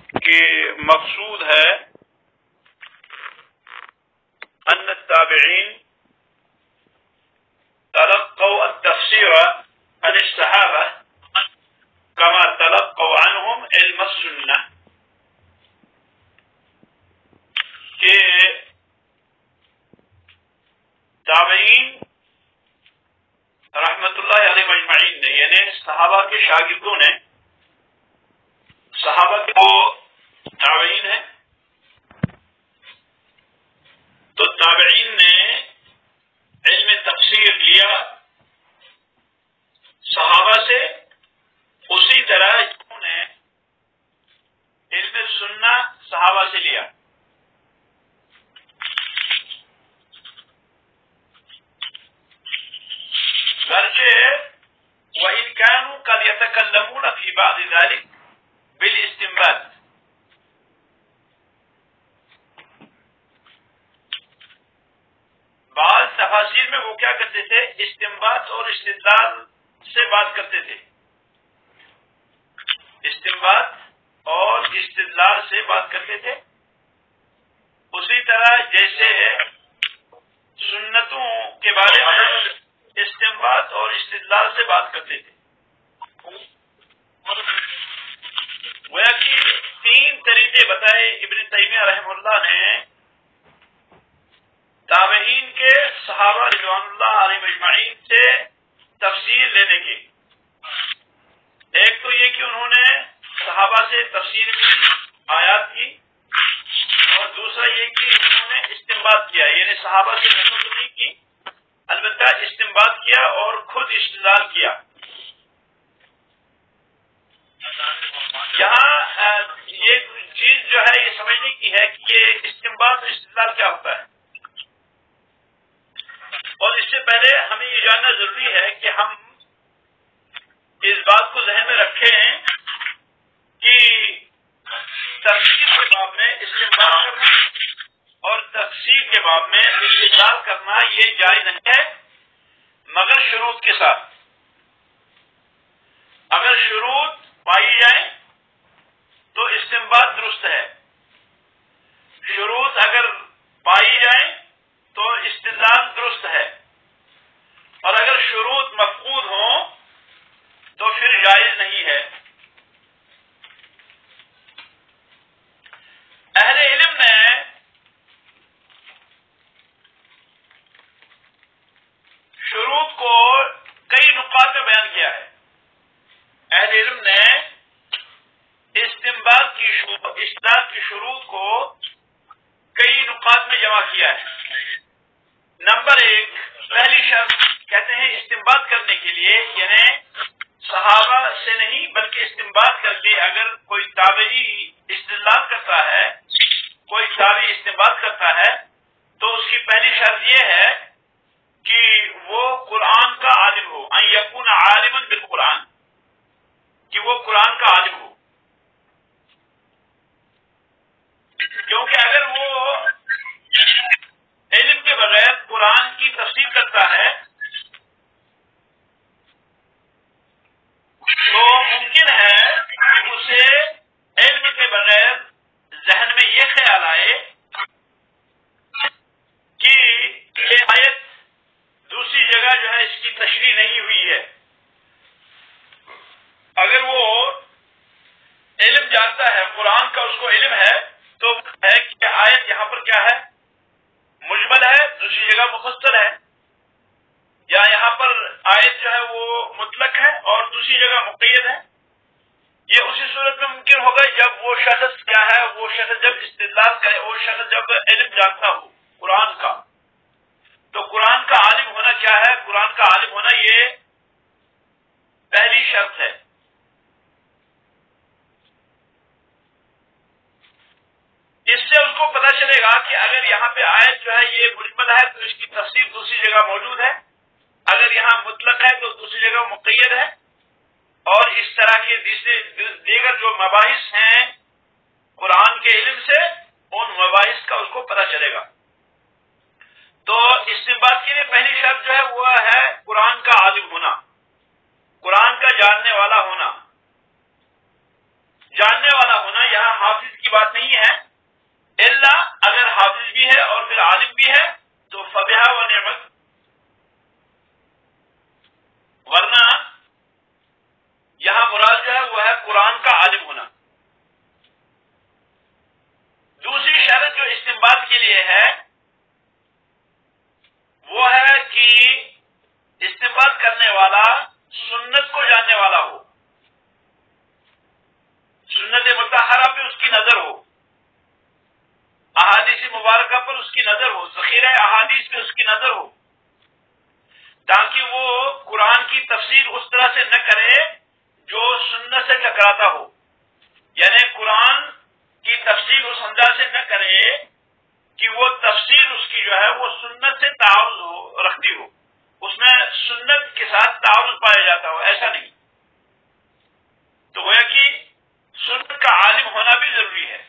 کہ مقصود ہے ان التابعین تلقوا التفسیر عن الصحابہ كما تلقوا عنهم علم السنہ، کہ تابعین رحمت اللہ علیہ مجمعین نے، یعنی صحابہ کے شاگردوں نے، صحابہ کے وہ تابعین ہیں، تو تابعین نے علم تفسیر لیا صحابہ سے، اسی طرح انہوں نے علم سننا صحابہ سے لیا۔ گرچہ وَإِنْ كَانُوا قَدْ يَتَكَلَّمُونَ فِي بَعْضِ ذَلِكَ بِالِاسْتِنباط، بعض تفاسیر میں وہ کیا کرتے تھے، استنباط اور استدلال سے بات کرتے تھے، استنباط اور استدلال سے بات کرتے تھے، اسی طرح جیسے سنتوں کے بارے میں استنباط اور استدلال سے بات کرتے تھے۔ گویا کہ تین طریقے بتائے ابن تیمیہ رحمہ اللہ نے تابعین کے صحابہ رضوان اللہ علیہ مجمعین سے تفسیر لینے کے۔ ایک تو یہ کہ انہوں نے صحابہ سے تفسیر کی، آیات کی، اور دوسرا یہ کہ انہوں نے استنباط کیا، یعنی صحابہ سے نقل نہیں کی، البتہ استنباط کیا اور خود استدلال کیا۔ یہاں یہ چیز جو ہے یہ سمجھنے کی ہے کہ یہ استنباط اور استدلال کیا ہوتا ہے، اور اس سے پہلے ہمیں یہ جاننا ضروری ہے کہ ہم اس بات کو ذہن میں رکھیں کہ تفسیر کے باب میں استنباط کرنا اور تفسیر کے باب میں استدلال کرنا یہ جائز نہیں ہے، مگر شروط کے ساتھ۔ اگر شروط پائی جائیں تو استنباط درست ہے، شروط اگر پائی جائیں تو استدلال درست ہے، اور اگر شروط مفقود ہوں تو پھر جائز نہیں ہے۔ اہل علم نے شروط کو کئی نقاط میں بیان کیا ہے۔ اہل علم نے استنباط کی استدلال کی شروط کو کئی نقاط میں جمع کیا ہے۔ نمبر ایک، پہلی شرط کہتے ہیں استنباط کرنے کے لیے، یعنی صحابہ سے نہیں بلکہ استنباط کر کے اگر کوئی تابعی استدلال کرتا ہے، کوئی تابعی استنباط کرتا ہے، تو اس کی پہلی شرط یہ ہے کہ وہ قرآن کا عالم ہو، ان یکون عالما بالقرآن، کہ وہ قرآن کا عالم ہو۔ کیونکہ اگر وہ علم کے بغیر قرآن کی تفسیر کرتا ہے تو ممکن ہے کہ اسے علم کے بغیر ذہن میں یہ خیال آئے کہ یہ آیت دوسری جگہ جو ہے اس کی تشریح نہیں ہوئی ہے۔ اگر وہ علم جانتا ہے، قرآن کا اس کو علم ہے، تو ہے کہ آیت یہاں پر کیا ہے، مجمل ہے، دوسری جگہ مفصل ہے، یا یہاں پر آیت جو ہے وہ مطلق ہے اور دوسری جگہ مقید ہے۔ یہ اسی صورت میں ممکن ہوگا جب وہ شخص کیا ہے، وہ شخص جب استدلال کرے، وہ شخص جب علم جانتا ہو قرآن کا۔ تو قرآن کا عالم ہونا کیا ہے، قرآن کا عالم ہونا یہ پہلی شرط ہے۔ اس سے اس کو پتہ چلے گا کہ اگر یہاں پہ آیت جو ہے یہ مجمل ہے تو اس کی تفسیر دوسری جگہ موجود ہے، اگر یہاں مطلق ہے تو دوسری جگہ مقید ہے، اور اس طرح کے دیگر جو مباحث ہیں قرآن کے علم سے، ان مباحث کا اس کو پتہ چلے گا۔ تو استنباط کے لیے پہلی شرط جو ہے وہ ہے قرآن کا عالم ہونا، قرآن کا جاننے والا ہونا۔ جاننے والا ہونا یہاں حافظ کی بات نہیں ہے، الا اگر حافظ بھی ہے اور پھر عالم بھی ہے تو فبہا و نعمت، ورنہ یہاں مراد جو ہے وہ ہے قرآن کا عالم ہونا۔ دوسری شرط جو استنباط کے لیے ہے وہ ہے کہ استنباط کرنے والا سنت کو جاننے والا ہو، سنت مطہرہ پہ اس کی نظر ہو، احادیث مبارکہ پر اس کی نظر ہو، ذخیرہ احادیث پہ اس کی نظر ہو، تاکہ وہ قرآن کی تفسیر اس طرح سے نہ کرے جو سنت سے ٹکراتا ہو، یعنی قرآن کی تفسیر اس انداز سے نہ کرے کہ وہ تفسیر اس کی جو ہے وہ سنت سے تعارض رکھتی ہو، اس میں سنت کے ساتھ تعارض پایا جاتا ہو، ایسا نہیں۔ تو گویا کہ سنت کا عالم ہونا بھی ضروری ہے،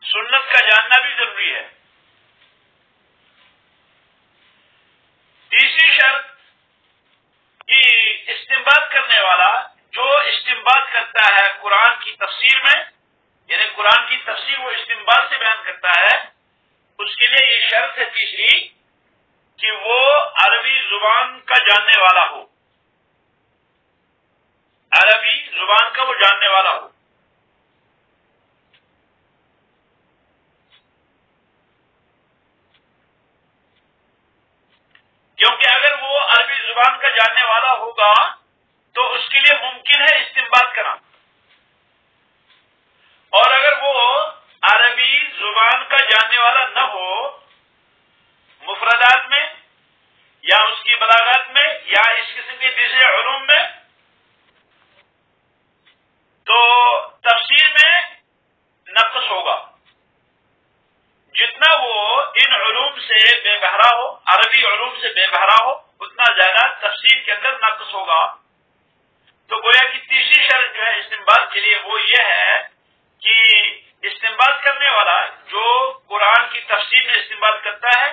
سنت کا جاننا بھی ضروری ہے۔ تیسری شرط کہ استنباط کرنے والا جو استنباط کرتا ہے قرآن کی تفسیر میں، یعنی قرآن کی تفسیر وہ استنباط سے بیان کرتا ہے، اس کے لیے یہ شرط ہے تیسری کہ وہ عربی زبان کا جاننے والا ہو، عربی زبان کا وہ جاننے والا ہو۔ کیونکہ اگر وہ عربی زبان کا جاننے والا ہوگا تو اس کے لیے ممکن ہے استنباط کرنا، اور اگر وہ عربی زبان کا جاننے والا نہ ہو، مفردات میں یا اس کی بلاغت میں یا اس قسم کے دوسرے علوم میں، تو تفسیر میں نقص ہوگا۔ جتنا وہ ان علوم سے بے بہرا ہو، عربی علوم سے بے بہرا ہو، اتنا زیادہ تفسیر کے اندر نقص ہوگا۔ تو گویا کہ تیسری شرط جو ہے استنباط کے لیے وہ یہ ہے کہ استنباط کرنے والا جو قرآن کی تفسیر میں استنباط کرتا ہے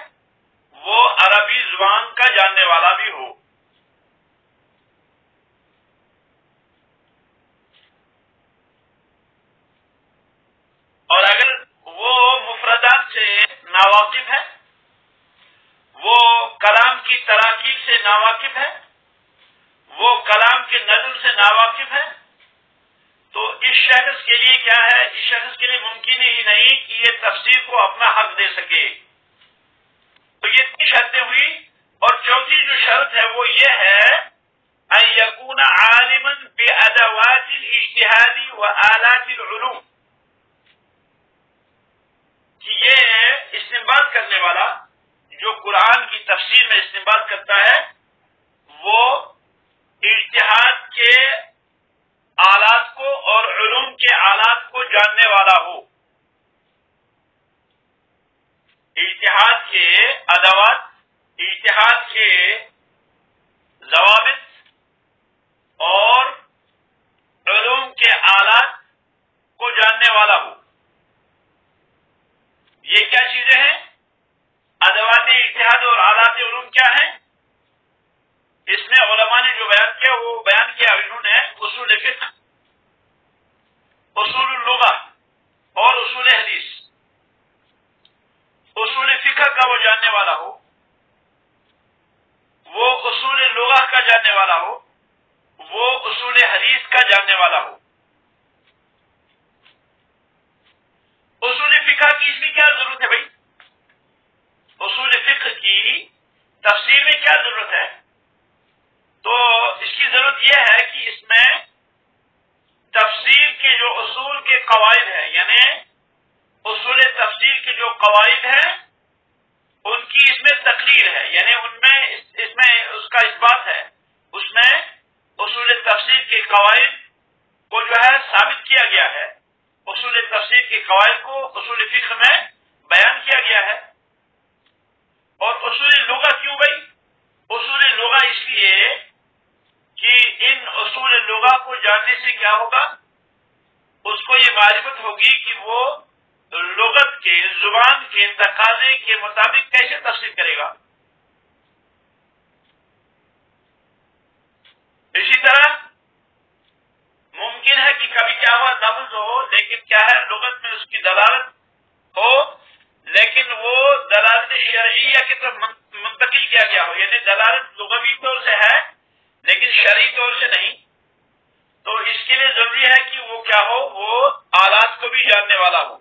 وہ عربی زبان کا جاننے والا بھی ہو۔ اور اگر وہ مفردات سے ناواقف ہے، وہ کلام کی تراکیب سے ناواقف ہے، وہ کلام کے نظم سے ناواقف ہے، تو اس شخص کے لیے کیا ہے، اس شخص کے لیے ممکن ہی نہیں کہ یہ تفسیر کو اپنا حق دے سکے۔ تو یہ تین شرطیں ہوئی، اور چوتھی جو شرط ہے وہ یہ ہے ان یکون عالما بادوات الاجتہاد وآلات العلوم، کہ یہ استنباط کرنے والا جو قرآن کی تفسیر میں استنباط کرتا ہے وہ اجتہاد کے آلات کو اور علوم کے آلات کو جاننے والا ہو، اجتہاد کے ادوات، اجتہاد کے ضوابط اور علوم کے آلات کو جاننے والا ہو۔ یہ کیا چیزیں ہیں؟ ادوات اجتہاد اور آلات علوم کیا ہیں؟ اس میں علماء نے جو بیان کیا وہ بیان کیا انہوں نے اصول فقہ، اصول اللغہ اور اصول حدیث۔ اصول فقہ کا وہ جاننے والا ہو، وہ اصول لغہ کا جاننے والا ہو، وہ اصول حدیث کا جاننے والا ہو۔ اصول فقہ کی اس میں کیا ضرورت ہے بھائی؟ اصول فقہ کی تفسیر میں کیا ضرورت ہے؟ تو اس کی ضرورت یہ ہے کہ اس میں تفسیر کے جو اصول کے قواعد ہیں، یعنی اصول تفسیر کے جو قواعد ہیں ان کی اس میں تقریر ہے، یعنی ان میں اس میں اس کا اثبات ہے، اس میں اصول تفسیر کے قواعد کو جو ہے ثابت کیا گیا ہے، اصول تفسیر کے قواعد کو اصول فقہ میں بیان کیا گیا ہے۔ اور اصول لغہ کیوں بھائی؟ اصول لغہ اس لیے کہ ان اصول لغہ کو جاننے سے کیا ہوگا، اس کو یہ معرفت ہوگی کہ وہ لغت کے، زبان کے تقاضے کے مطابق کیسے تفسیر کرے گا۔ اسی طرح ممکن ہے کہ کبھی کیا ہوا لفظ ہو لیکن کیا ہے لغت میں اس دلالت ہو لیکن وہ دلالت شرعیہ کی طرف منتقل کیا گیا ہو، یعنی دلالت لغوی طور سے ہے لیکن شرعی طور سے نہیں، تو اس کے لیے ضروری ہے کہ وہ کیا ہو، وہ آلات کو بھی جاننے والا ہو۔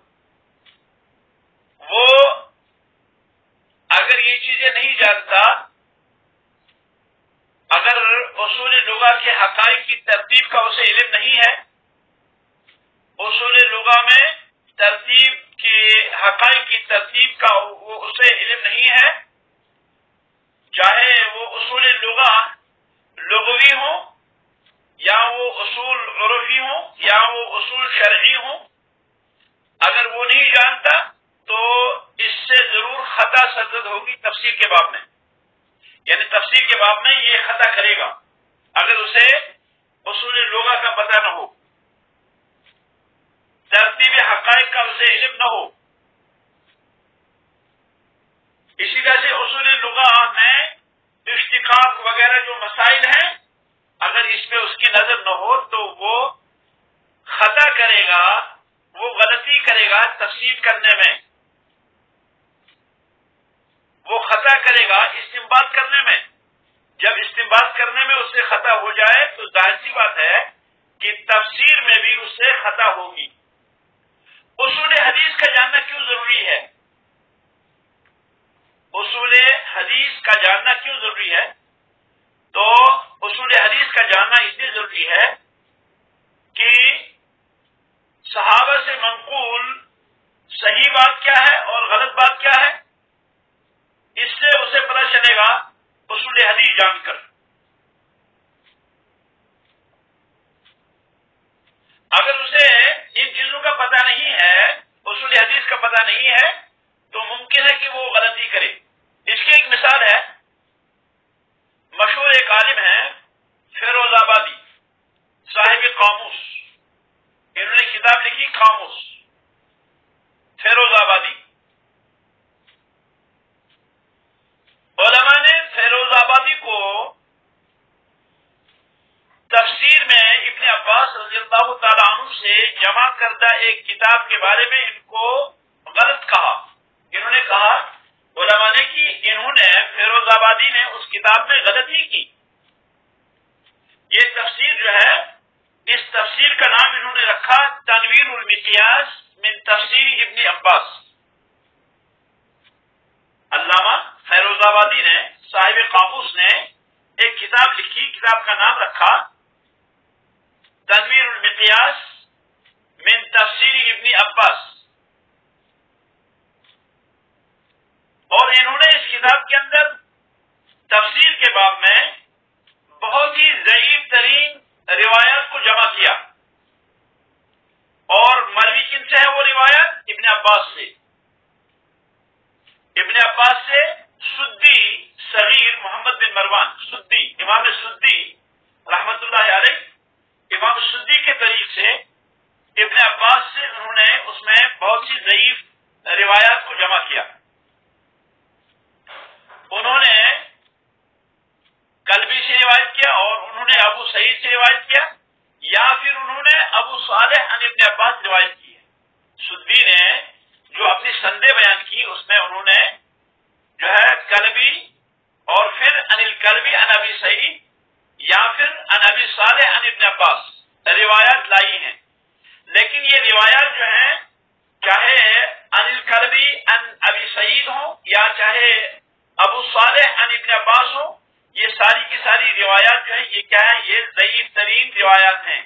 وہ اگر یہ چیزیں نہیں جانتا، اگر اصول لغہ کے حقائق کی ترتیب کا اسے علم نہیں ہے، اصول لغہ میں ترتیب کے حقائق کی ترتیب کا وہ اسے علم نہیں ہے، چاہے وہ اصول لغہ لغوی ہوں یا وہ اصول عرفی ہوں یا وہ اصول شرعی ہوں، اگر وہ نہیں جانتا تو اس سے ضرور خطا سرزد ہوگی تفسیر کے باب میں، یعنی تفسیر کے باب میں یہ خطا کرے گا اگر اسے اصول لغہ کا پتہ نہ ہو، ترتیب حقائق کا اسے علم نہ ہو۔ اسی طرح سے اصول لغہ میں اشتقاق وغیرہ جو مسائل ہیں، اگر اس پہ اس کی نظر نہ ہو تو وہ خطا کرے گا، وہ غلطی کرے گا تفسیر کرنے میں، وہ خطا کرے گا استنباط کرنے میں۔ جب استنباط کرنے میں اس سے خطا ہو جائے تو ظاہر سی بات ہے کہ تفسیر میں بھی اس سے خطا ہوگی۔ اصول حدیث کا جاننا کیوں ضروری ہے؟ اصول حدیث کا جاننا کیوں ضروری ہے؟ تو اصول حدیث کا جاننا اس لیے ضروری ہے کہ صحابہ سے منقول صحیح بات کیا ہے اور غلط بات کیا ہے، اس سے اسے پتہ چلے گا اصول حدیث جان کر۔ اگر اسے ان چیزوں کا پتہ نہیں ہے، اصول حدیث کا پتہ نہیں ہے، تو ممکن ہے کہ وہ غلطی کرے۔ اس کی ایک مثال ہے، مشہور ایک عالم ہیں فیروز آبادی، صاحب قاموس، انہوں نے کتاب لکھی قاموس، فیروز آبادی۔ علماء نے فیروز آبادی کو تفسیر میں ابن عباس رضی اللہ تعالیٰ عنہ سے جمع کردہ ایک کتاب کے بارے میں ان کو غلط کہا۔ انہوں نے کہا علماء نے کہ انہوں نے فیروز آبادی نے اس کتاب میں غلطی کی۔ یہ تفسیر جو ہے، اس تفسیر کا نام انہوں نے رکھا تنویر المقیاس من تفسیر ابن عباس۔ علامہ فیروز آبادی نے، صاحب قاموس نے ایک کتاب لکھی، کتاب کا نام رکھا تنویر المقیاس من تفسیر ابن عباس، اور انہوں نے اس کتاب کے اندر تفسیر کے باب میں بہت ہی ضعیف ترین روایات کو جمع کیا، اور مروی کن سے ہے وہ روایت؟ ابن عباس سے۔ ابن عباس سے سدی صغیر محمد بن مروان، سدی، امام سدی رحمت اللہ علیہ، امام سدی کے طریق سے ابن عباس سے انہوں نے اس میں بہت سی ضعیف روایات کو جمع کیا۔ انہوں نے کلبی سے روایت کیا، اور انہوں نے ابو سعید سے روایت کیا، یا پھر انہوں نے ابو صالح عن ابن عباس روایت کی ہے۔ سدی نے جو اپنی سندیں بیان کی اس میں انہوں نے جو ہے کلبی اور پھر عن الکلبی عن ابی سعید یا پھر عن ابی صالح عن ابن عباس روایات لائی ہیں، لیکن یہ روایات جو ہیں چاہے عن الکلبی عن ابی سعید ہوں یا چاہے ابو صالح عن ابن عباس ہوں، یہ ساری کی ساری روایات جو ہیں یہ کیا ہے؟ یہ ضعیف ترین روایات ہیں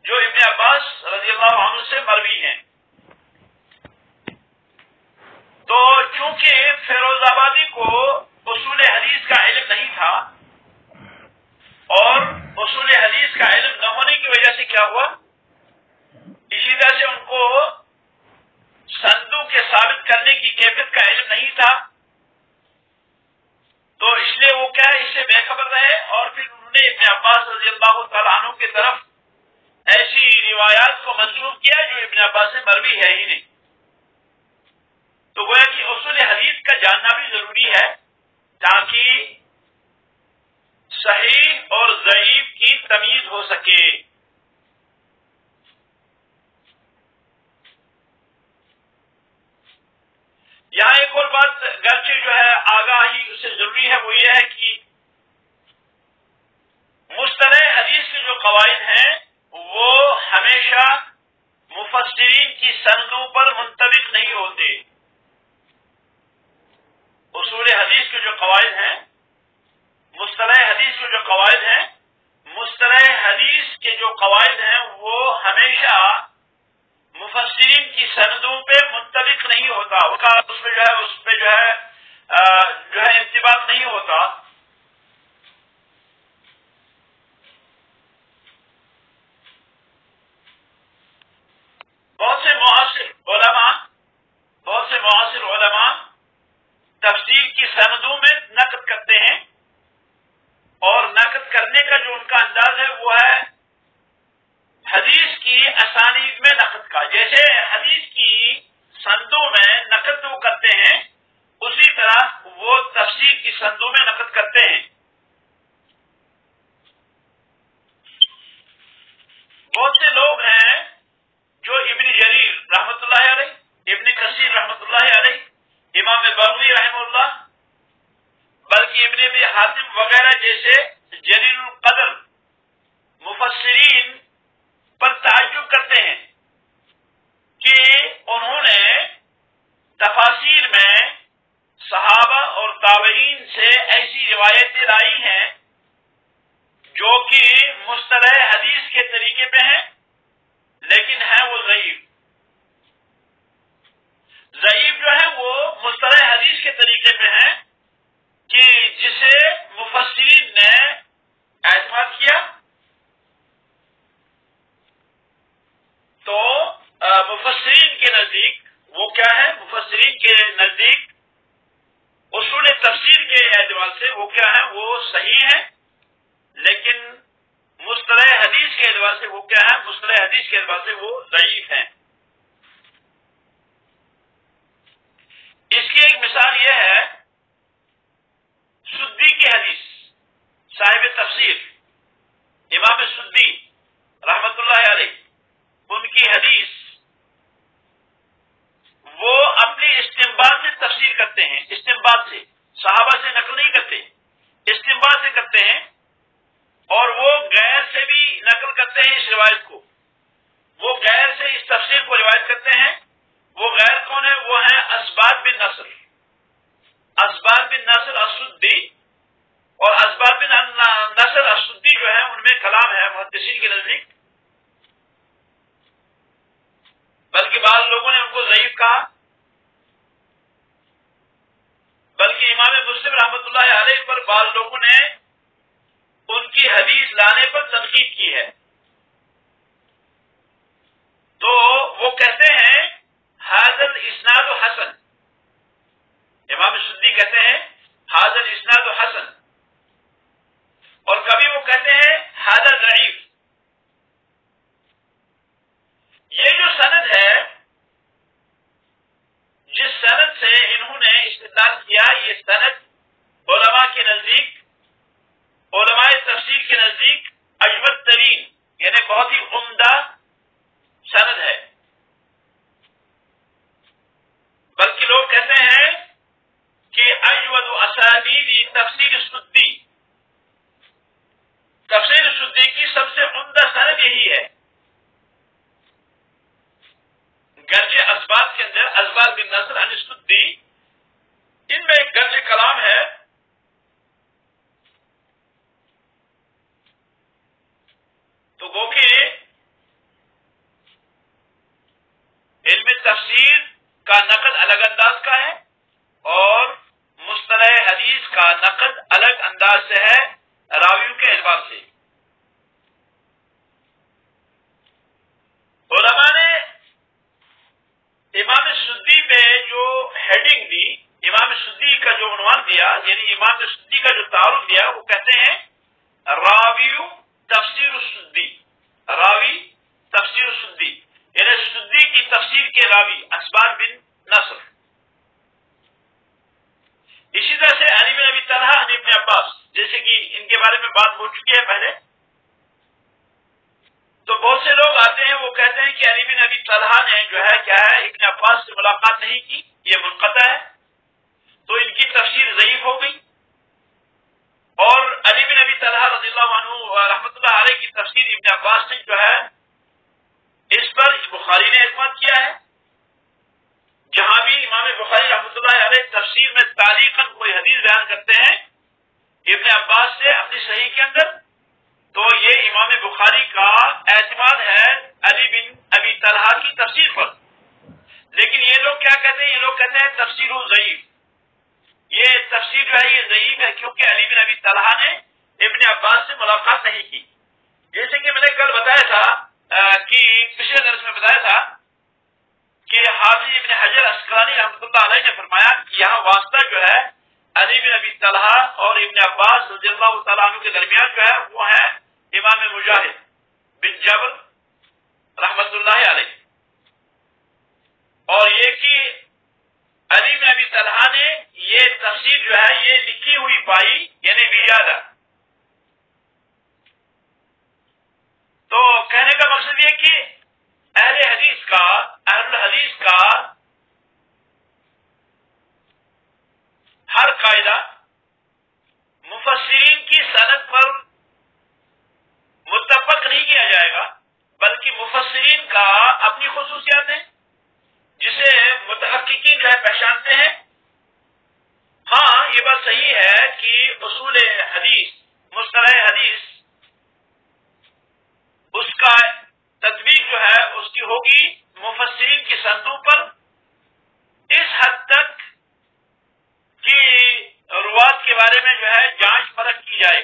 جو ابن عباس رضی اللہ عنہ سے مروی ہیں۔ تو چونکہ فیروز آبادی کو اصول حدیث کا علم نہیں تھا، اور اصول حدیث کا علم نہ ہونے کی وجہ سے کیا ہوا، اسی طرح سے ان کو سندوں کے ثابت کرنے کی کیفیت کا علم نہیں تھا، تو اس لیے وہ کیا ہے، اس سے بے خبر رہے، اور پھر انہوں نے ابن عباس رضی اللہ تعالیٰ عنہ کی طرف ایسی روایات کو منسوخ کیا جو ابن عباس سے مروی ہے ہی نہیں۔ تو گویا کہ اصول حدیث کا جاننا بھی ضروری ہے تاکہ صحیح اور ضعیف کی تمیز ہو سکے۔ کی سندوں پر منطبق نہیں ہوتے. اصول حدیث کے جو قواعد ہیں، مصطلح حدیث کے جو قواعد ہیں، مصطلح حدیث کے جو قواعد ہیں وہ ہمیشہ مفسرین کی سندوں پہ منطبق نہیں ہوتا، اس پہ جو ہے انطباق نہیں ہوتا. بہت سے معاصر علماء تفسیر کی سندوں میں نقد کرتے ہیں، اور نقد کرنے کا جو ان کا انداز ہے وہ ہے حدیث کی اسانید میں نقد کا. جیسے حدیث کی سندوں میں نقد وہ کرتے ہیں، اسی طرح وہ تفسیر کی سندوں میں نقد کرتے ہیں. بہت سے لوگ ہیں جو ابن جریر رحمۃ اللہ علیہ، ابن کثیر رحمۃ اللہ علیہ، امام بغوی رحمہ اللہ، بلکہ ابن ابی حاتم وغیرہ جیسے جلیل القدر مفسرین پر تعجب کرتے ہیں کہ انہوں نے تفاسیر میں صحابہ اور تابعین سے ایسی روایتیں لائی ہیں جو کہ مصطلح حدیث کے طریقے پہ ہیں، لیکن ہے وہ ضعیف. ضعیف جو ہے وہ مصطلح حدیث کے طریقے پہ ہیں کہ جسے مفسرین نے اعتماد کیا تو مفسرین کے نزدیک وہ کیا ہے، مفسرین کے نزدیک اصول تفسیر کے اعتبار سے وہ کیا ہے، وہ صحیح ہے، لیکن مصطلح حدیث کے اعتبار سے وہ کیا ہے، مصطلح حدیث کے اعتبار سے وہ ضعیف ہیں. اس کی ایک مثال یہ ہے سدی کی حدیث. صاحب تفسیر امام سدی رحمت اللہ علیہ، ان کی حدیث وہ اپنی استنباط سے تفسیر کرتے ہیں، استنباط سے، صحابہ سے نقل نہیں کرتے، استنباط سے کرتے ہیں، اور وہ غیر سے بھی نقل کرتے ہیں اس روایت کو. وہ غیر سے اس تفسیر کو روایت کرتے ہیں. وہ غیر کون ہے؟ وہ ہیں اسباد بن نصر. اسباد بن نصر السدی، اور اسباد بن نصر السدی جو ہے ان میں کلام ہے محدثین کے نزدیک، بلکہ بعض لوگوں نے ان کو ضعیف کہا، بلکہ امام مسلم رحمۃ اللہ علیہ پر بعض لوگوں نے ان کی حدیث لانے پر تنقید کی ہے. تو وہ کہتے ہیں حاضر اسناد حسن، امام سدی کہتے ہیں حاضر اسناد حسن، اور کبھی وہ کہتے ہیں حاضر ضعیف. یہ جو سند ہے، جس سند سے انہوں نے استدلال کیا، یہ سند علماء کے نزدیک، علماء تفسیر کے نزدیک اجود ترین یعنی بہت ہی عمدہ سند ہے. بلکہ لوگ کہتے ہیں کہ اجود اسانید تفسیر سدی، تفسیر سدی کی سب سے عمدہ سند یہی ہے. گرچہ اسباب کے اندر اسباد بن نصر عن السدی ان میں ایک گرچہ کلام ہے، تو وہ کہ علم تفسیر کا نقد الگ انداز کا ہے اور مصطلح حدیث کا نقد الگ انداز سے ہے راویوں کے اعتبار سے. علماء نے امام سدی پہ جو ہیڈنگ دی، امام سدی کا جو عنوان دیا، یعنی امام سدی کا جو تعارف دیا، وہ کہتے ہیں راویو تفسیر السدی. راوی تفسیر السدی یعنی سدی کی تفسیر کے راوی اسباد بن نصر. اسی طرح سے علی بن ابی طلحہ عن ابن عباس، جیسے کہ ان کے بارے میں بات ہو چکی ہے پہلے. تو بہت سے لوگ آتے ہیں، وہ کہتے ہیں کہ علی بن ابی طلحہ نے جو ہے کیا ہے ابن عباس سے ملاقات نہیں کی، یہ منقطع ہے، تو ان کی تفسیر ضعیف ہو گئی. اور علی بن ابی طلحہ رضی اللہ عنہ رحمۃ اللہ علیہ کی تفسیر ابن عباس نے جو ہے اس پر بخاری نے اعتماد کیا ہے، کے اندر، تو یہ امام بخاری کا اعتماد ہے علی بن ابی طلحہ کی تفسیر پر. لیکن یہ لوگ کیا کہتے ہیں؟ یہ لوگ کہتے ہیں تفسیر ضعیف. یہ تفسیر جو ہے یہ ضعیف ہے کیونکہ علی بن ابی طلحہ نے ابن عباس سے ملاقات نہیں کی. جیسے کہ میں نے کل بتایا تھا کہ پچھلے درس میں بتایا تھا کہ حافظ ابن حجر عسقلانی رحمۃ اللہ علیہ نے فرمایا کہ یہاں واسطہ جو ہے علی بن ابی طلحہ اور ابن عباس رضی اللہ تعالیٰ عنہ کے درمیان جو ہے وہ ہے امام مجاہد بن جبر رحمۃ اللہ علیہ. اور یہ کہ علی بن ابی طلحہ نے یہ تفسیر جو ہے یہ لکھی ہوئی پائی، یعنی ویادہ. تو کہنے کا مقصد یہ کہ اہل الحدیث کا ہر قاعدہ مفسرین کی سند پر متفق نہیں کیا جائے گا، بلکہ مفسرین کا اپنی خصوصیات ہیں جسے متحققین جو ہے پہچانتے ہیں. ہاں یہ بات صحیح ہے کہ اصول حدیث، مصطلح حدیث، اس کا تطبیق جو ہے اس کی ہوگی مفسرین کی سندوں پر اس حد تک کہ روات کے بارے میں جو ہے جانچ پرکھ کی جائے،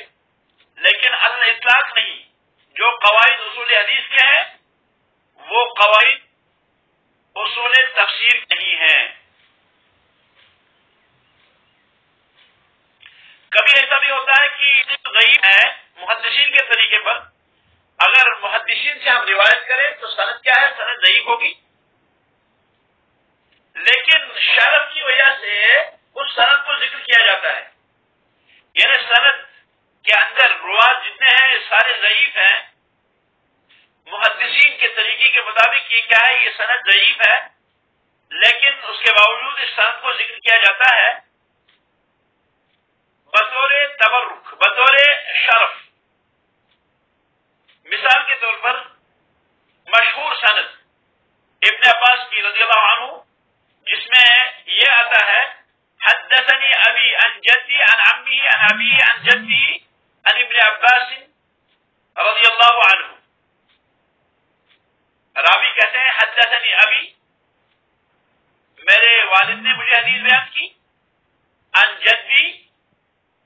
لیکن علی اطلاق نہیں. جو قواعد اصول حدیث کے ہیں وہ قواعد اصول تفسیر نہیں ہیں. کبھی ایسا بھی ہوتا ہے کہ ضعیف ہے محدثین کے طریقے پر. اگر محدثین سے ہم روایت کریں تو سند کیا ہے؟ سند ضعیف ہوگی، لیکن شرف کی وجہ سے اس سند کو ذکر کیا جاتا ہے. یعنی سند کے اندر روات جتنے ہیں یہ سارے ضعیف ہیں. محدثین کے طریقے کے مطابق یہ کیا ہے؟ یہ سند ضعیف ہے، لیکن اس کے باوجود اس سند کو ذکر کیا جاتا ہے بطور تبرک، بطور شرف. مثال کے طور پر مشہور سند ابن عباس کی رضی اللہ عنہ جس میں یہ آتا ہے حدثنی ابی عن جدی عن عمی عن ابی عن جدی عن ابن عباس رضی اللہ عنہ. راوی کہتے ہیں حدثنی ابی، میرے والد نے مجھے حدیث بیان کی، عن جدی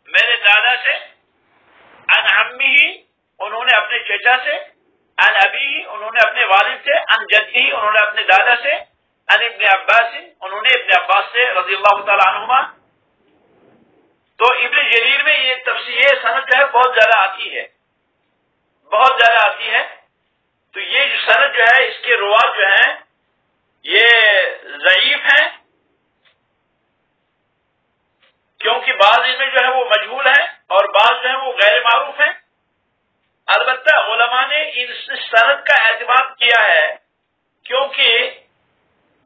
میرے دادا سے، عن عمی انہوں نے اپنے چچا سے، عن ابی انہوں نے اپنے والد سے، عن جدی انہوں نے اپنے دادا سے، عن ابن عباس انہوں نے ابن عباس سے رضی اللہ تعالی عنہما. تو ابن جریر میں یہ تفسیر سند جو ہے بہت زیادہ آتی ہے، بہت زیادہ آتی ہے. تو یہ جو سند جو ہے اس کے روات جو ہیں یہ ضعیف ہیں کیونکہ بعض ان میں جو ہے وہ مجہول ہیں اور بعض جو ہے وہ غیر معروف ہیں. البتہ علماء نے اس سند کا اعتماد کیا ہے کیونکہ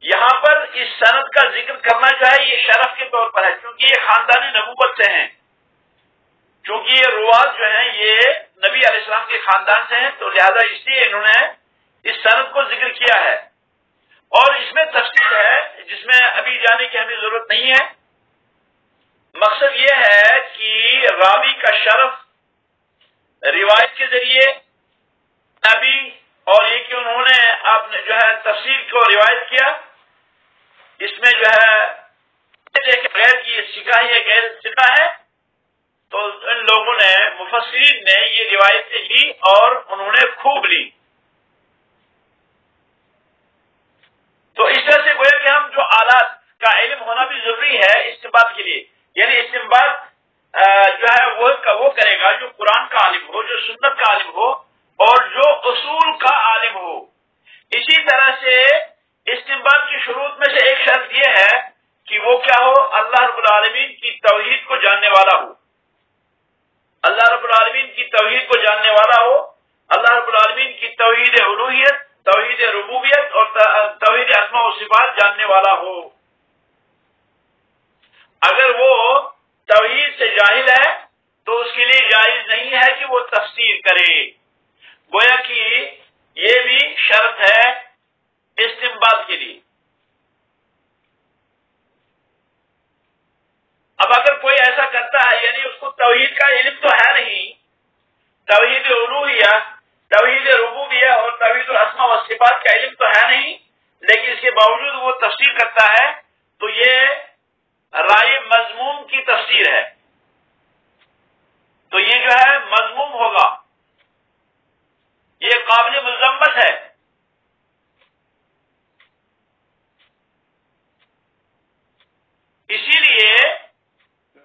یہاں پر اس سند کا ذکر کرنا جو ہے یہ شرف کے طور پر ہے، کیونکہ یہ خاندان نبوت سے ہیں، چونکہ یہ روات جو ہیں یہ نبی علیہ السلام کے خاندان سے ہیں، تو لہذا اس لیے انہوں نے اس سند کو ذکر کیا ہے. اور اس میں تفصیل ہے جس میں ابھی جانے کی ہمیں ضرورت نہیں ہے. مقصد یہ ہے کہ راوی کا شرف روایت کے ذریعے نبی اور یہ کہ انہوں نے آپ نے جو ہے تفسیر کو روایت کیا، اس میں جو ہے غیر کی سکھا ہے غیر سکھا ہے، تو ان لوگوں نے مفسرین نے یہ روایتیں لی اور انہوں نے خوب لی. تو اس طرح سے گویا کہ ہم جو آلات کا علم ہونا بھی ضروری ہے استنباط کے لیے، یعنی استنباط جو ہے وہ کرے گا جو قرآن کا عالم ہو، جو سنت کا عالم ہو اور جو اصول کا عالم ہو. اسی طرح سے استنباط کی شروط میں سے ایک شرط یہ ہے کہ وہ کیا ہو؟ اللہ رب العالمین کی توحید کو جاننے والا ہو، اللہ رب العالمین کی توحید کو جاننے والا ہو، اللہ رب العالمین کی توحید الوہیت، توحید ربوبیت اور توحید اسماء و صفات جاننے والا ہو. اگر وہ توحید سے جاہل ہے تو اس کے لیے جائز نہیں ہے کہ وہ تفسیر کرے. گویا کہ یہ بھی شرط ہے استنباط کے لیے. اب اگر کوئی ایسا کرتا ہے یعنی اس کو توحید کا علم تو ہے نہیں باوجود وہ تفسیر کرتا ہے تو یہ رائے مذموم کی تفسیر ہے، تو یہ جو ہے مذموم ہوگا، یہ قابل مذمت ہے۔ اسی لیے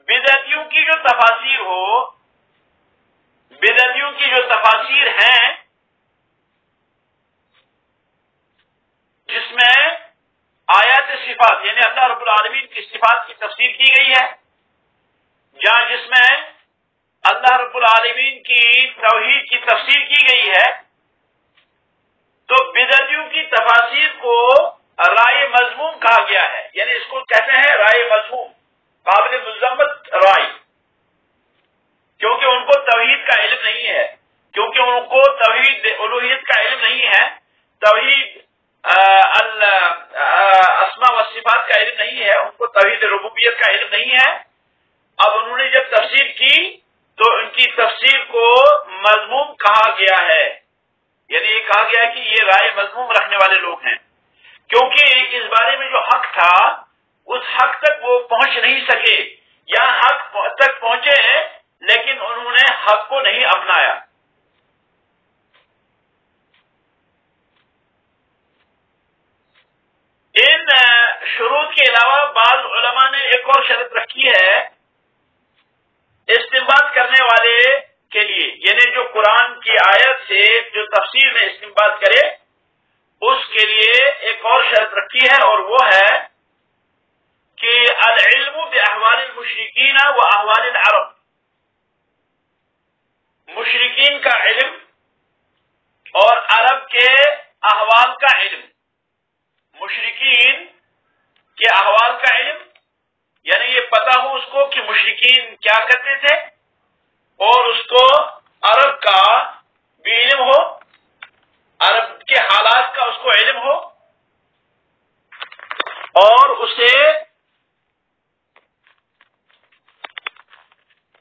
بدعتیوں کی جو تفاسیر ہو، بدعتیوں کی جو تفاسیر ہیں جس میں آیات صفات یعنی اللہ رب العالمین کی صفات کی تفسیر کی گئی ہے، یا جس میں اللہ رب العالمین کی توحید کی تفسیر کی گئی ہے، تو بدعتیوں کی تفاسیر کو رائے مذموم کہا گیا ہے، یعنی اس کو کہتے ہیں رائے مذموم، قابل مذمت رائے، کیونکہ ان کو توحید کا علم نہیں ہے، کیونکہ ان کو توحید الوہیت کا علم نہیں ہے، توحید اسماء و صفات کا علم نہیں ہے، ان کو توحید ربوبیت کا علم نہیں ہے۔ اب انہوں نے جب تفسیر کی تو ان کی تفسیر کو مذموم کہا گیا ہے، یعنی یہ کہا گیا کہ یہ رائے مذموم رکھنے والے لوگ ہیں، کیونکہ اس بارے میں جو حق تھا اس حق تک وہ پہنچ نہیں سکے، یا حق تک پہنچے لیکن انہوں نے حق کو نہیں اپنایا۔ ان شروط کے علاوہ بعض علماء نے ایک اور شرط رکھی ہے استنباط کرنے والے کے لیے، یعنی جو قرآن کی آیت سے جو تفسیر میں استنباط کرے اس کے لیے ایک اور شرط رکھی ہے، اور وہ ہے کہ العلم باحوال المشرکین و احوال العرب، مشرکین کا علم اور عرب کے احوال کا علم، مشرکین کے احوال کا علم، یعنی یہ پتہ ہو اس کو کہ مشرکین کیا کرتے تھے، اور اس کو عرب کا بھی علم ہو، عرب کے حالات کا اس کو علم ہو، اور اسے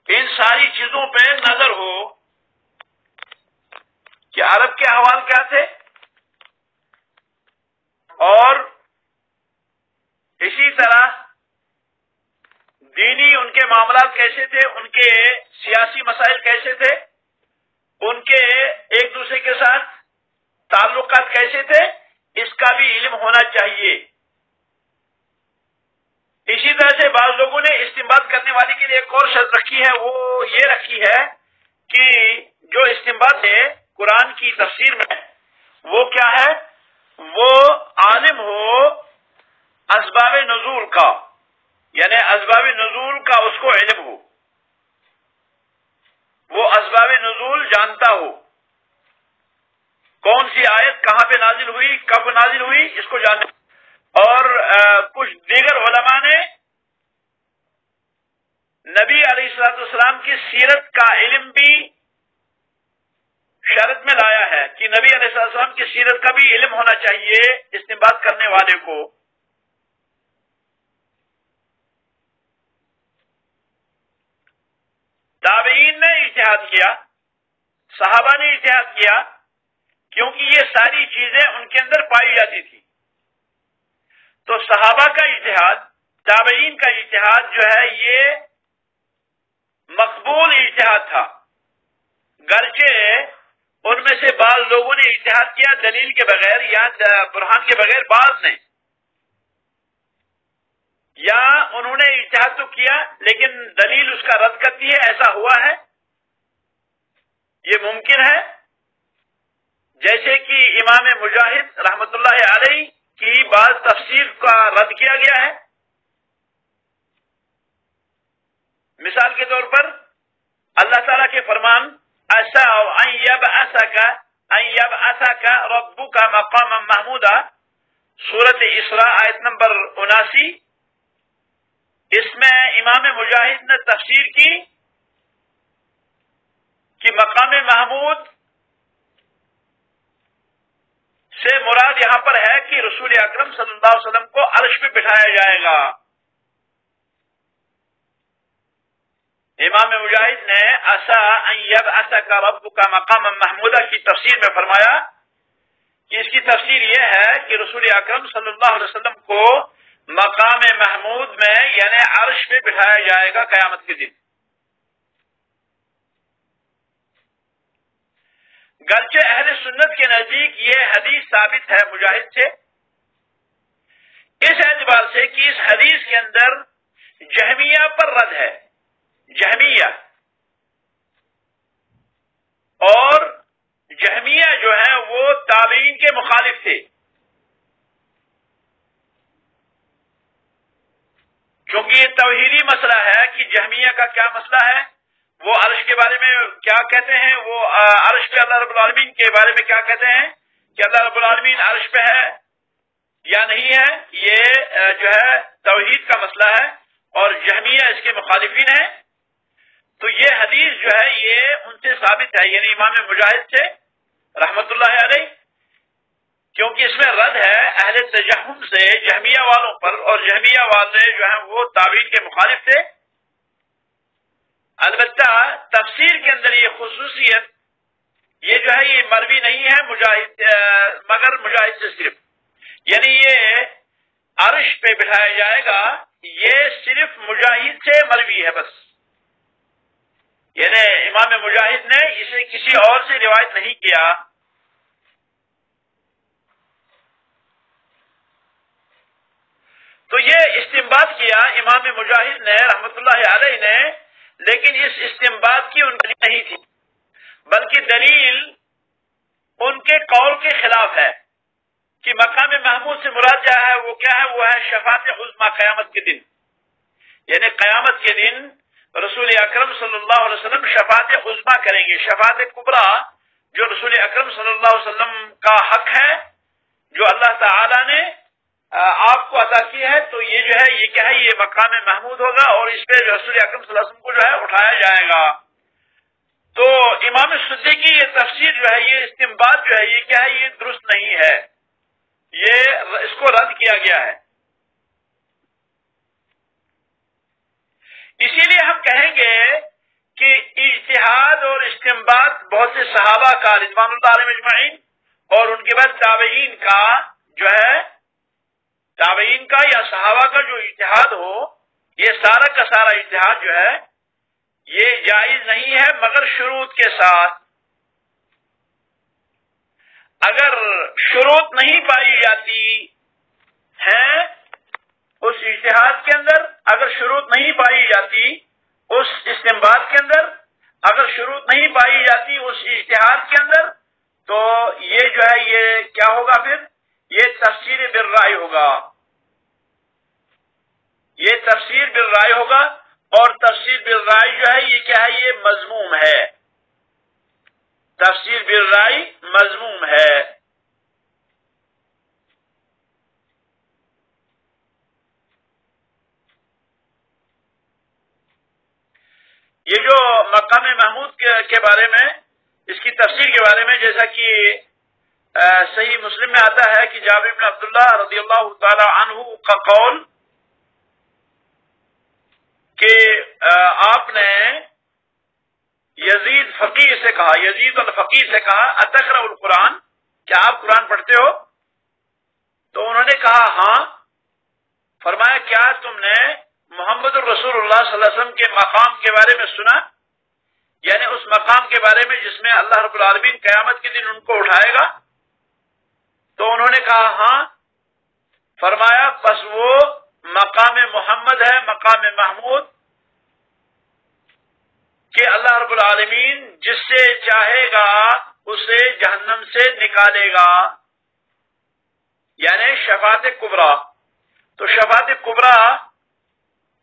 ان ساری چیزوں پہ نظر ہو کہ عرب کے احوال کیا تھے، اور اسی طرح دینی ان کے معاملات کیسے تھے، ان کے سیاسی مسائل کیسے تھے، ان کے ایک دوسرے کے ساتھ تعلقات کیسے تھے، اس کا بھی علم ہونا چاہیے۔ اسی طرح سے بعض لوگوں نے استنباط کرنے والے کے لیے ایک اور شرط رکھی ہے، وہ یہ رکھی ہے کہ جو استنباط ہے قرآن کی تفسیر میں وہ کیا ہے، وہ عالم ہو اسباب نزول کا، یعنی اسباب نزول کا اس کو علم ہو، وہ اسباب نزول جانتا ہو، کون سی آیت کہاں پہ نازل ہوئی، کب نازل ہوئی، اس کو جانتا۔ اور کچھ دیگر علماء نے نبی علیہ الصلوۃ والسلام کی سیرت کا علم بھی شرط میں لایا ہے کہ نبی علیہ الصلوۃ والسلام کی سیرت کا بھی علم ہونا چاہیے استنباط کرنے والے کو۔ تابعین نے اجتہاد کیا، صحابہ نے اجتہاد کیا، کیونکہ یہ ساری چیزیں ان کے اندر پائی جاتی تھی، تو صحابہ کا اجتہاد، تابعین کا اجتہاد جو ہے یہ مقبول اجتہاد تھا، گرچہ ان میں سے بعض لوگوں نے اجتہاد کیا دلیل کے بغیر یا برہان کے بغیر، بعض نے، یا انہوں نے اجتہاد تو کیا لیکن دلیل اس کا رد کرتی ہے، ایسا ہوا ہے، یہ ممکن ہے، جیسے کہ امام مجاہد رحمۃ اللہ علیہ کی بعض تفسیر کا رد کیا گیا ہے۔ مثال کے طور پر اللہ تعالیٰ کے فرمان عسى أن يبعثك ربك مقاما محمودا، سورۃ اسراء آیت نمبر 79، اس میں امام مجاہد نے تفسیر کی کہ مقام محمود سے مراد یہاں پر ہے کہ رسول اکرم صلی اللہ علیہ وسلم کو عرش پہ بٹھایا جائے گا۔ امام مجاہد نے عسى ان يبعثك ربك مقاما محمودا کی تفسیر میں فرمایا کہ اس کی تفسیر یہ ہے کہ رسول اکرم صلی اللہ علیہ وسلم کو مقام محمود میں یعنی عرش پہ بٹھایا جائے گا قیامت کے دن. گرچہ اہل سنت کے نزدیک یہ حدیث ثابت ہے مجاہد سے، اس اعتبار سے کہ اس حدیث کے اندر جہمیہ پر رد ہے. جہمیہ اور جہمیہ جو ہیں وہ تابعین کے مخالف تھے، کیونکہ یہ توحیدی مسئلہ ہے کہ جہمیہ کا کیا مسئلہ ہے، وہ عرش کے بارے میں کیا کہتے ہیں، وہ عرش پہ اللہ رب العالمین کے بارے میں کیا کہتے ہیں کہ اللہ رب العالمین عرش پہ ہے یا نہیں ہے. یہ جو ہے توحید کا مسئلہ ہے اور جہمیہ اس کے مخالفین ہیں. تو یہ حدیث جو ہے یہ ان سے ثابت ہے، یعنی امام مجاہد سے رحمت اللہ علیہ، کیونکہ اس میں رد ہے اہل تجہم سے جہمیہ والوں پر، اور جہمیہ والے جو ہیں وہ تابعین کے مخالف تھے. البتہ تفسیر کے اندر یہ خصوصیت یہ جو ہے یہ مروی نہیں ہے مجاہد مگر مجاہد سے صرف، یعنی یہ عرش پہ بٹھایا جائے گا یہ صرف مجاہد سے مروی ہے بس، یعنی امام مجاہد نے اسے کسی اور سے روایت نہیں کیا. تو یہ استنباط کیا امام مجاہد نے رحمت اللہ علیہ نے، لیکن اس استنباط کی ان کی نہیں تھی، بلکہ دلیل ان کے قول کے خلاف ہے کہ مقام محمود سے مراد کیا ہے، وہ کیا ہے، وہ ہے شفاعت عظمی قیامت کے دن. یعنی قیامت کے دن رسول اکرم صلی اللہ علیہ وسلم شفاعت عظمی کریں گے. شفاعت کبریٰ جو رسول اکرم صلی اللہ علیہ وسلم کا حق ہے، جو اللہ تعالی نے آپ کو عطا کی ہے، تو یہ جو ہے یہ کیا ہے، یہ مقام محمود ہوگا اور اس پہ رسول اکرم صلی اللہ علیہ وسلم کو جو ہے اٹھایا جائے گا. تو امام سدی کی یہ تفسیر جو ہے، یہ استنباط جو ہے یہ کیا ہے، یہ درست نہیں ہے، یہ اس کو رد کیا گیا ہے. اسی لیے ہم کہیں گے کہ اجتہاد اور استنباط بہت سے صحابہ کا رضوان اللہ علیہم اجمعین اور ان کے بعد تابعین کا جو ہے، تابعین کا یا صحابہ کا جو اجتہاد ہو، یہ سارا کا سارا اجتہاد جو ہے یہ جائز نہیں ہے مگر شروط کے ساتھ. اگر شروط نہیں پائی جاتی ہیں اس اجتہاد کے اندر، اگر شروط نہیں پائی جاتی اس استنباط کے اندر، اگر شروط نہیں پائی جاتی اس اجتہاد کے اندر، تو یہ جو ہے یہ کیا ہوگا، پھر یہ تفسیر بالرائے ہوگا، یہ تفسیر بالرائے ہوگا. اور تفسیر بالرائے جو ہے یہ کیا ہے، یہ مذموم ہے، تفسیر بالرائے مذموم ہے. یہ جو مقام محمود کے بارے میں، اس کی تفسیر کے بارے میں، جیسا کہ صحیح مسلم میں آتا ہے کہ جابر بن عبداللہ رضی اللہ تعالی عنہ کا قول کہ آپ نے یزید فقیہ سے کہا، یزید الفقیہ سے کہا اتقرأ القرآن، کیا آپ قرآن پڑھتے ہو؟ تو انہوں نے کہا ہاں. فرمایا کیا تم نے محمد الرسول اللہ صلی اللہ علیہ وسلم کے مقام کے بارے میں سنا، یعنی اس مقام کے بارے میں جس میں اللہ رب العالمین قیامت کے دن ان کو اٹھائے گا؟ تو انہوں نے کہا ہاں. فرمایا پس وہ مقام محمد ہے، مقام محمود، کہ اللہ رب العالمین جس سے چاہے گا اسے جہنم سے نکالے گا، یعنی شفاعت کبریٰ. تو شفاعت کبریٰ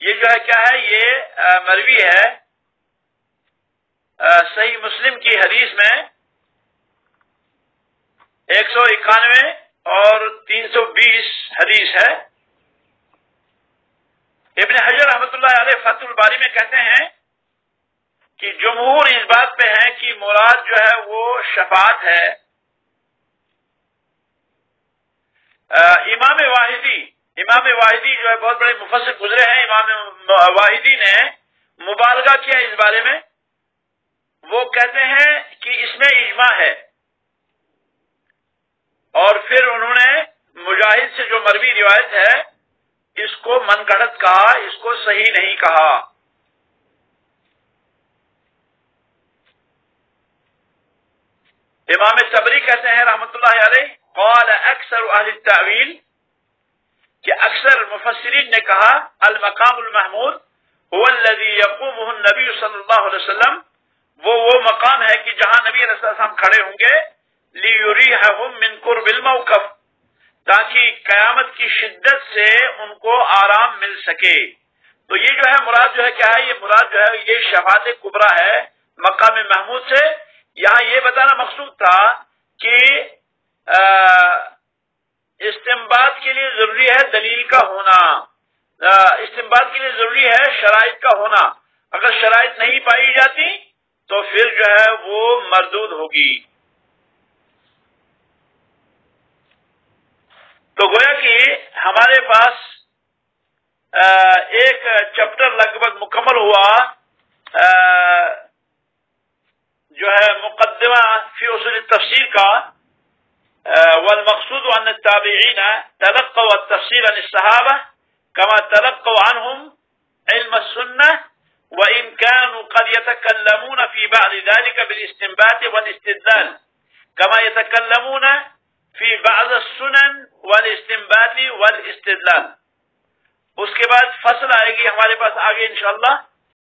یہ جو ہے کیا ہے، یہ مروی ہے صحیح مسلم کی حدیث میں 191 اور 320 حدیث ہے. ابن حجر رحمۃ اللہ علیہ فتح الباری میں کہتے ہیں کہ جمہور اس بات پہ ہیں کہ مراد جو ہے وہ شفاعت ہے. امام واحدی جو ہے بہت بڑے مفسر گزرے ہیں، امام واحدی نے مبالغہ کیا اس بارے میں. وہ کہتے ہیں کہ اس میں اجماع ہے، اور پھر انہوں نے مجاہد سے جو مروی روایت ہے اس کو من گھڑت کہا، اس کو صحیح نہیں کہا۔ امام صبری کہتے ہیں رحمۃ اللہ علیہ، قال اکثر اہل التاویل، کہ اکثر مفسرین نے کہا المقام المحمود هو الذي يقومه النبي صلی اللہ علیہ وسلم، وہ مقام ہے کہ جہاں نبی علیہ السلام کھڑے ہوں گے، لِيُرِيحَهُم مِّن قُرْبِ الْمَوْقِفِ، تاکہ قیامت کی شدت سے ان کو آرام مل سکے۔ تو یہ جو ہے مراد جو ہے کیا ہے؟ یہ مراد جو ہے یہ شفاعت کبریٰ ہے مقام محمود سے۔ یہاں یہ بتانا مقصود تھا کہ استنباط کے لیے ضروری ہے دلیل کا ہونا، استنباط کے لیے ضروری ہے شرائط کا ہونا۔ اگر شرائط نہیں پائی جاتی تو پھر جو ہے وہ مردود ہوگی۔ تو گویا کہ ہمارے پاس ایک چیپٹر لگ بھگ مکمل ہوا، جو ہے مقدمہ فی اصول التفسیر کا، والمقصود ان التابعین تلقوا التفسیر عن الصحابہ كما تلقوا عنهم علم السنة، وإن كانوا قد يتكلمون في بعض ذلك بالاستنباط والاستدلال كما يتكلمون في بعض السنن والاستنباط والاستدلال۔ اس کے بعد فصل آئے گی ہمارے پاس آگے انشاءاللہ